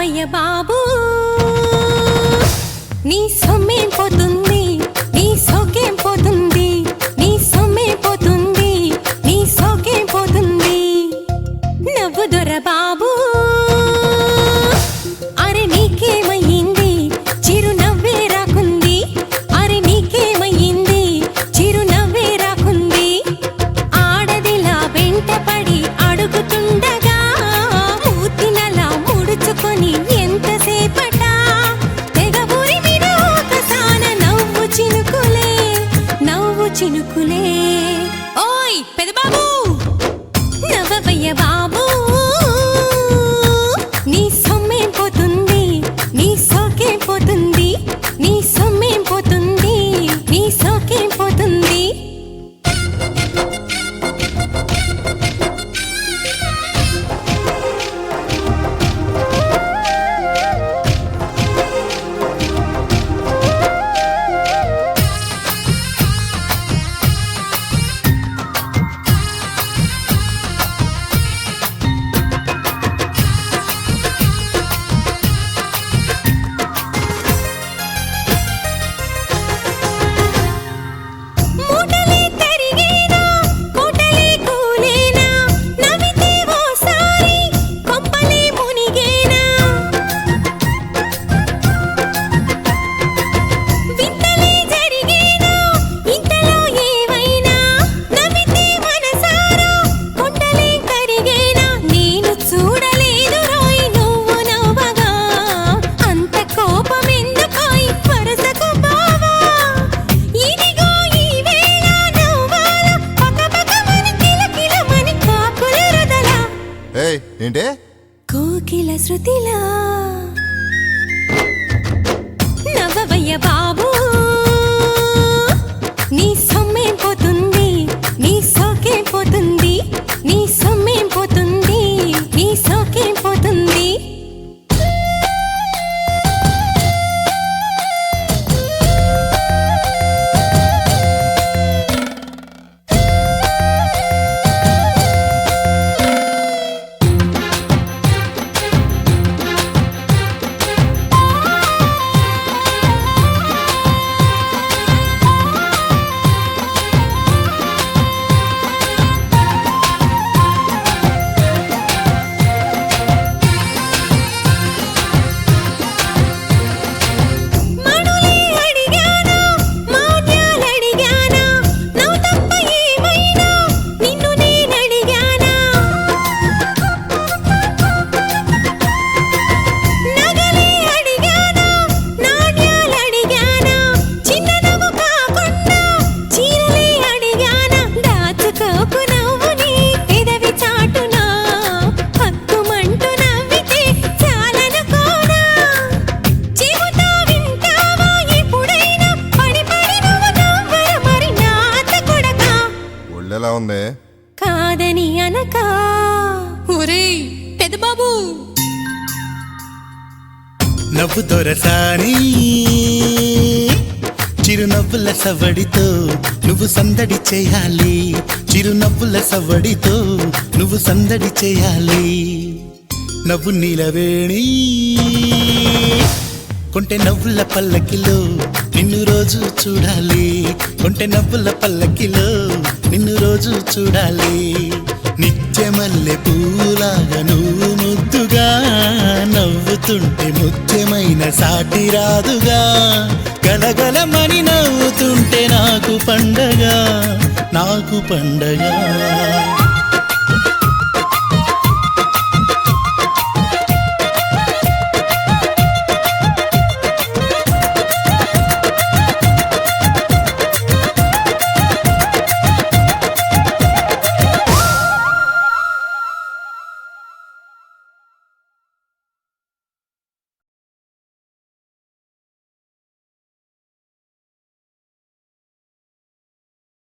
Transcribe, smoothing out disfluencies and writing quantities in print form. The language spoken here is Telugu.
నవ్వవయ్య బాబు నీ సొమ్మేం పోతుంది నీ సోకేం పోతుంది నీ సొమ్మేం పోతుంది నీ సోకేం పోతుంది నవ్వు దొర బాబు అరే నీకేమయ్యింది చిరునవ్వే రాకుంది అరే నీకేమయ్యింది చిరునవ్వే రాకుంది ఆడదిలా వెంటపడి అడుగుతుండగా మూతినలా ముడుచుకొని ఎంతసేపట తెగ ఉరిమిన ఒకసాన నవ్వు చినుకులే ఓయ్ పెదబాబు నవ్వవయ్య బాబు నీ సొమ్మేం పోతుంది నీ సోకేం పోతుంది నీ సొమ్మేం పోతుంది నీ సోకేం పోతుంది మూటలే తరిగేనా కోటలే కూలేనా నవ్వితే ఓసారి కొంపలే మునిగేనా వింతలే జరిగేనా ఇంతలో ఏమైనా నవ్వితే మనసారా కొండలే కరిగేనా నేను చూడలేదు రోయ్ నువ్వు నవ్వగా అంత కోపమెందుకోయ్ వరసకు బావా ఇదిగో ఈ వేళ నవ్వాల పకపకమని కిలకిలమని కాకుల రదల ఏయ్ ఏంటే కోకిల శృతిలా నవ్వవయ్య బాబు నీ సొమ్మేం పోతుంది నీ సోకేం పోతుంది నీ సొమ్మేం పోతుంది నీ సోకేం పోతుంది మణులే అడిగానా మాన్యాలడిగానా నవ్వు తప్ప ఏమైనా నిన్ను నేనడిగానా నగలే అడిగానా నాణ్యాలడిగానా చిన్న నవ్వు కాకుండా చీరలే అడిగానా దాచుకోకు నవ్వుని పెదవి చాటునా హక్కుమంటూ నవ్వితే చాలనుకోనా చెబుతా వింటావా ఎప్పుడైనా పడి నువ్వు నవ్వర మరి నాత కొడకా ఒళ్ళెలా ఉంది కాదని అనక ఒరేయ్ పెదబాబు నవ్వు దొరసాని చిరునవ్వుల సవడితో నువ్వు సందడి చేయాలి చిరునవ్వుల సవడితో నువ్వు సందడి చేయాలి నవ్వు నీలవేణి కొంటె నవ్వుల పల్లకిలో నిన్ను రోజు చూడాలి కొంటె నవ్వుల పల్లకిలో నిన్ను రోజు చూడాలి నిత్యమల్లె పూలాగా నువ్వు ముద్దుగా నవ్వుతుంటే ముత్యమైన సాటి రాదుగా గలగలమని నవ్వుతుంటే నాకు పండగ